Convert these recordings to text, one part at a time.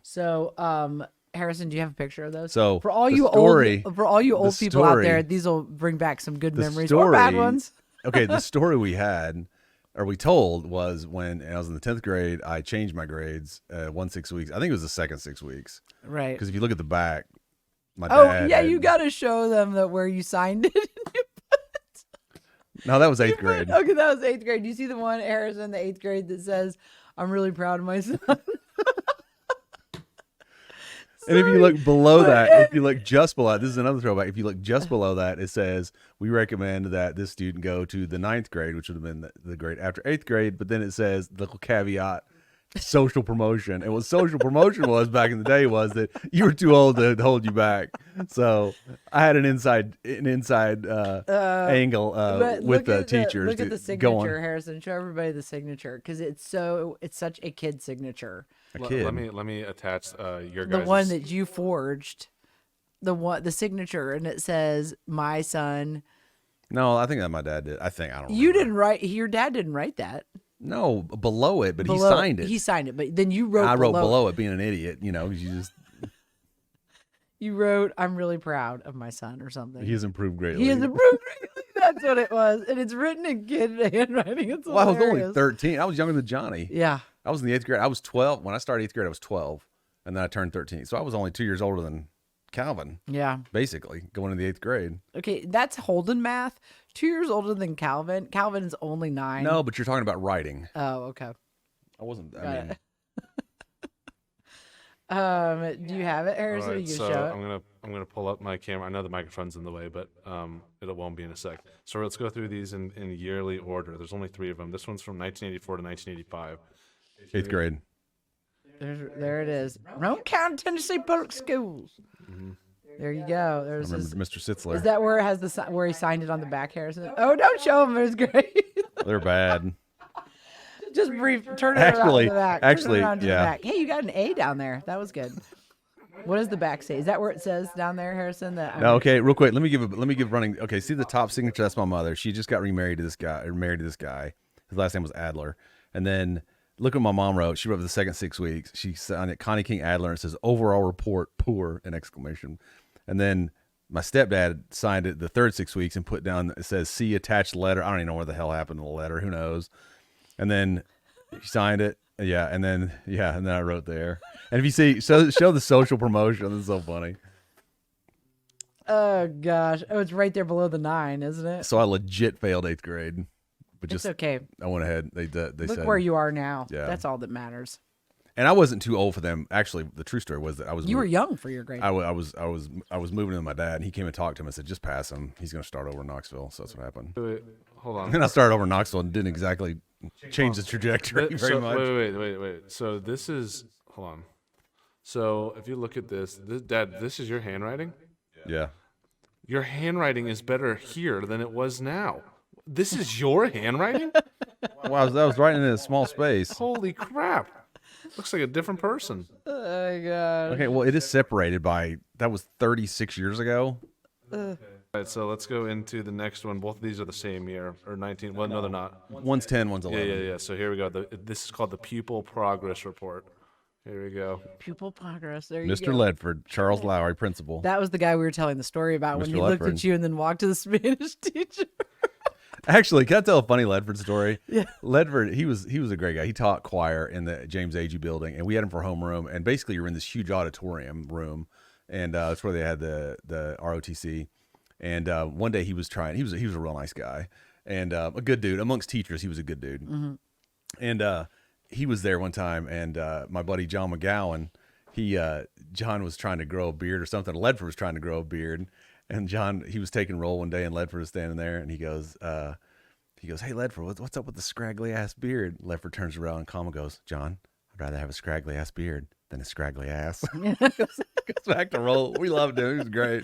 So, Harrison, do you have a picture of those? So For all the you story, old, for all you the old people out there, story- these will bring back some good the memories or bad story- ones. Okay, the story we had, or we told, was when I was in the 10th grade, I changed my grades 6 weeks. I think it was the second 6 weeks. Right. Because if you look at the back, my Oh, dad. yeah, you got to show them that where you signed it. No, that was 8th grade. Okay, that was 8th grade. Do you see the one, Harrison, the 8th grade that says, "I'm really proud of my son"? And if you look below that, if you look just below, this is another throwback. If you look just below that, it says, we recommend that this student go to the 9th grade, which would have been the grade after 8th grade. But then it says, the little caveat, social promotion. And what social promotion was back in the day was that you were too old to hold you back. So I had an inside angle with the teachers. Look at the signature, Harrison. Show everybody the signature because it's such a kid signature. A kid. Let me attach your The guys' one that you forged, the signature, and it says "My son." No, I think that my dad did. I don't. You remember. didn't write. Your dad didn't write that. No, below it, but he Below- signed it. He signed it, but then you wrote. I wrote below it, being an idiot. You know, you just. You wrote, "I'm really proud of my son" or something. He has improved greatly. He has improved greatly. That's what it was, and it's written in kid handwriting. It's Well, I was only hilarious. 13. I was younger than Johnny. Yeah. I was in the 8th grade. I was 12 when I started 8th grade. I was 12, and then I turned 13. So I was only 2 years older than Calvin. Yeah. Basically, going into the 8th grade. Okay, that's Holden math. 2 years older than Calvin. Calvin is only 9. No, but you're talking about writing. Oh, okay. I wasn't. I Got mean, Do you have it, Harrison? All right, You can so show it. I'm gonna pull up my camera. I know the microphone's in the way, but it won't be in a sec. So let's go through these in yearly order. There's only 3 of them. This one's from 1984 to 1985. 8th grade. There it is. Roane County, Tennessee Public Schools. There you go. I There's remember his, Mr. Sitzler. is that where it has where he signed it on the back, Harrison? Oh, don't show him. It's great. They're bad. Just brief. Turn it Actually- around to the back. Turn it actually, around to yeah. the back. Hey, you got an A down there. That was good. What does the back say? Is that where it says down there, Harrison? No, okay, real quick. Let me give running. Okay, see the top signature. That's my mother. She just got remarried to this guy. Or married to this guy. His last name was Adler. And then look what my mom wrote. She wrote for the second 6 weeks. She signed it Connie King Adler. And it says overall report poor, an exclamation. And then my stepdad signed it the third 6 weeks and put down. It says see attached letter. I don't even know what the hell happened to the letter. Who knows? And then she signed it. Yeah, and then I wrote there. And if you see, show the social promotion. This is so funny. Oh gosh. Oh, it's right there below the 9, isn't it? So I legit failed 8th grade, but It's just okay. I went ahead. They Look said where you are now. Yeah. That's all that matters. and I wasn't too old for them. Actually, the true story was that I was. You were young for your grade. I was moving in with my dad, and he came and talked to him and said, "Just pass him. He's going to start over in Knoxville." So that's what happened. Wait, hold on. And I started over in Knoxville and didn't exactly change the trajectory very much. Wait. So this is hold on. So if you look at this, Dad, this is your handwriting. Yeah. Your handwriting is better here than it was now. This is your handwriting? Well, I was writing in a small space. Holy crap! Looks like a different person. Oh my god. Okay, well, it is separated by that was 36 years ago. All right, so let's go into the next one. Both of these are the same year, or 19. Well, no, they're not. One's 10, one's 11. Yeah. So here we go. This is called the Pupil Progress Report. Here we go. Pupil progress. There you Mr. go. Ledford, Charles Lowry, principal. That was the guy we were telling the story about when Mr. he looked Ledford. at you and then walked to the Spanish teacher. Actually, can I tell a funny Ledford story? Yeah. Ledford, he was a great guy. He taught choir in the James Agee building, and we had him for homeroom. And basically, you're in this huge auditorium room, and that's where they had the ROTC. And one day he was a real nice guy and a good dude amongst teachers. He was a good dude, and he was there one time, and my buddy John McGowan, John was trying to grow a beard or something. Ledford was trying to grow a beard. And John, he was taking roll one day, and Ledford was standing there, and he goes, "Hey, Ledford, what's up with the scraggly ass beard?" Ledford turns around and calm and goes, "John, I'd rather have a scraggly ass beard than a scraggly ass." Goes back to roll. We loved him. He was great.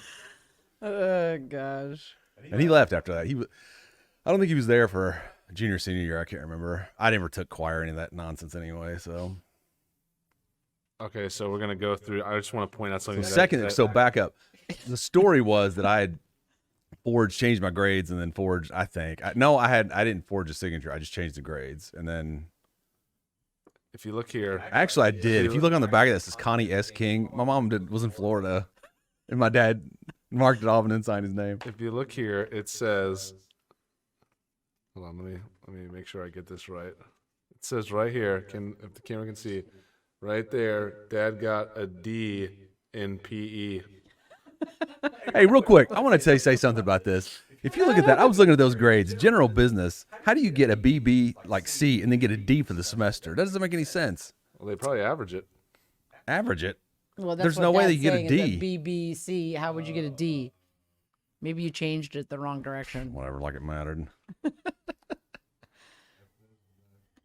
Oh gosh. And he left after that. I don't think he was there for junior, senior year. I can't remember. I never took choir or any of that nonsense anyway. So Okay, so we're gonna go through. I just want to point out something. so back up. The story was that I had changed my grades, and then forged. I didn't forge a signature. I just changed the grades, and then if you look here, Actually, I did. If you look on the back of this, it's Connie S. King. My mom was in Florida, and my dad marked it off and then signed his name. if you look here, it says. Hold on, let me make sure I get this right. It says right here, if the camera can see, right there, Dad got a D in PE. Hey, real quick, I want to say something about this. If you look at that, I was looking at those grades. General business. How do you get a BB like C and then get a D for the semester? That doesn't make any sense. Well, they probably average it. Average it. Well, that's There's what no way Dad's that you get a saying, D. is that BBC, how would you get a D? Maybe you changed it the wrong direction. Whatever, like it mattered.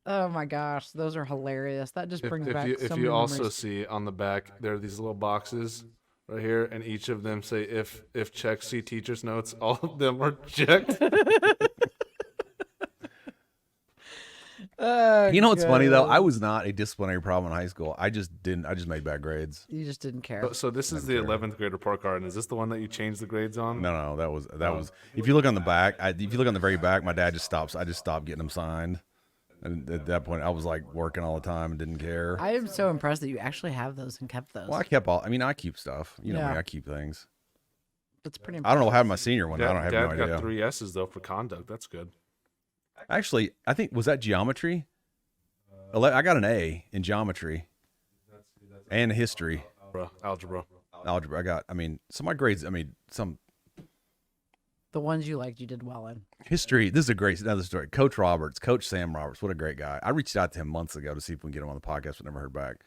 Oh my gosh, those are hilarious. That just brings back so If many you also memories. see on the back, there are these little boxes right here, and each of them say if check, see teacher's notes. All of them are checked. You know what's funny though? I was not a disciplinary problem in high school. I just made bad grades. You just didn't care. So this is the 11th grade report card, and is this the one that you changed the grades on? No, that was. If you look on the back, if you look on the very back, my dad just stops. I just stopped getting them signed, and at that point, I was like working all the time and didn't care. I am so impressed that you actually have those and kept those. Well, I kept all. I mean, I keep stuff. You know, Yeah. me, I keep things. That's pretty I impressive. don't know what happened to my senior one. I don't have Dad no got idea. 3 S's though for conduct. That's good. Actually, I think was that geometry. I got an A in geometry and history, Algebra. algebra. So my grades. Some The ones you liked, you did well in. history. This is another story. Coach Sam Roberts, what a great guy. I reached out to him months ago to see if we can get him on the podcast, but never heard back.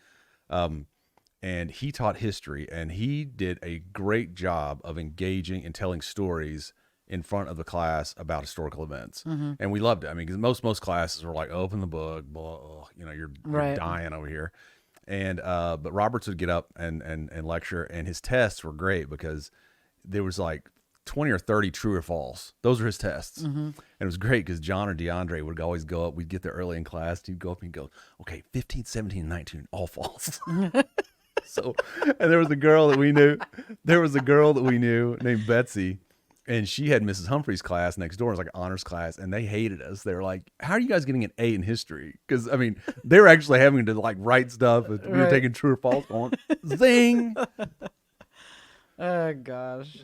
And he taught history, and he did a great job of engaging and telling stories in front of the class about historical events. And we loved it. I mean, because most classes were like, open the book, blah, you're Right. dying over here. And but Roberts would get up and lecture, and his tests were great because there was like 20 or 30 true or false. Those were his tests. And it was great because John or DeAndre would always go up. We'd get there early in class. He'd go up and go, okay, 15, 17, and 19, all false. So, and there was a girl that we knew named Betsy, and she had Mrs. Humphrey's class next door. It was like an honors class, and they hated us. They were like, how are you guys getting an A in history? Because, I mean, they were actually having to like write stuff. We were Right. taking true or false on. Zing! Oh gosh.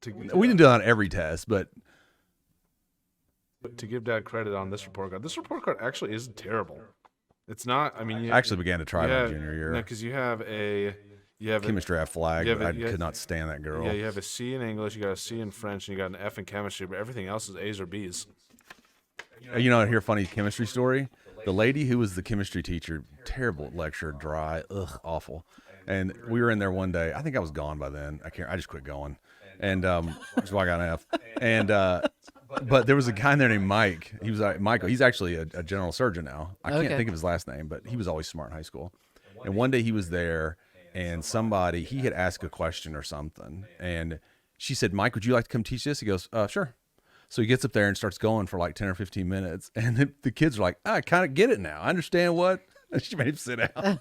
We didn't do that on every test, but To give Dad credit on this report card actually isn't terrible. It's not. I mean, I actually began to try that junior year. because you have Chemistry I flagged, you but have I a- could not stand that girl. Yeah, you have a C in English, you got a C in French, and you got an F in chemistry, but everything else is A's or B's. You know, I hear a funny chemistry story. The lady who was the chemistry teacher, terrible lecture, dry, awful. And we were in there one day. I think I was gone by then. I just quit going, and which is why I got an F. And but there was a guy in there named Mike. He was Michael. He's actually a general surgeon now. I can't Okay. think of his last name, but he was always smart in high school. And one day he was there, and he had asked a question or something, and she said, "Mike, would you like to come teach this?" He goes, "Sure." So he gets up there and starts going for like 10 or 15 minutes. And the kids are like, I kind of get it now. I understand what. And she made him sit down.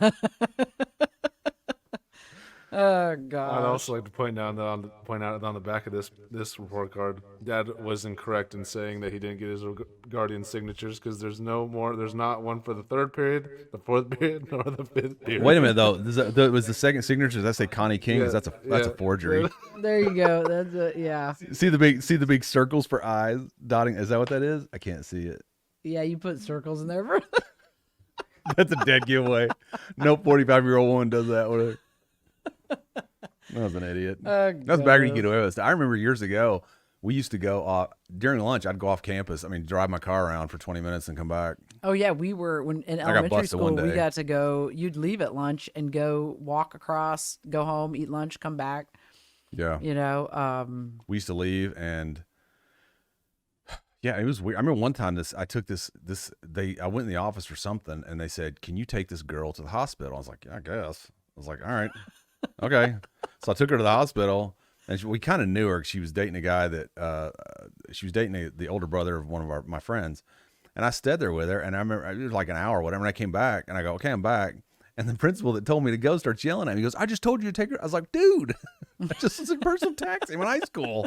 Oh god. I'd also like to point out that on the back of this report card, Dad was incorrect in saying that he didn't get his guardian signatures because there's not one for the 3rd period, the 4th period, nor the 5th period. Wait a minute, though. Was the second signature, does that say Connie King? 'Cause that's a forgery. There you go. That's a, yeah. See the big circles for eyes dotting. Is that what that is? I can't see it. Yeah, you put circles in there for That's a dead giveaway. No 45-year-old woman does that with her. I was an idiot. That was back when you could get away with it. I remember years ago, we used to go during lunch. I'd go off campus. I mean, drive my car around for 20 minutes and come back. Oh yeah, we were when in got elementary busted school. one We day. got to go. You'd leave at lunch and go walk across, go home, eat lunch, come back. Yeah. You know, We used to leave, and yeah, it was weird. I remember one time I went in the office for something, and they said, "Can you take this girl to the hospital?" I was like, "Yeah, I guess." I was like, "All right, okay." So I took her to the hospital, and we kind of knew her. She was dating a guy that she was dating the older brother of one of my friends, and I stayed there with her. And I remember it was like an hour or whatever. And I came back, and I go, "Okay, I'm back." And the principal that told me to go starts yelling at me. He goes, "I just told you to take her." I was like, "Dude, I just was in personal taxi. I'm in high school."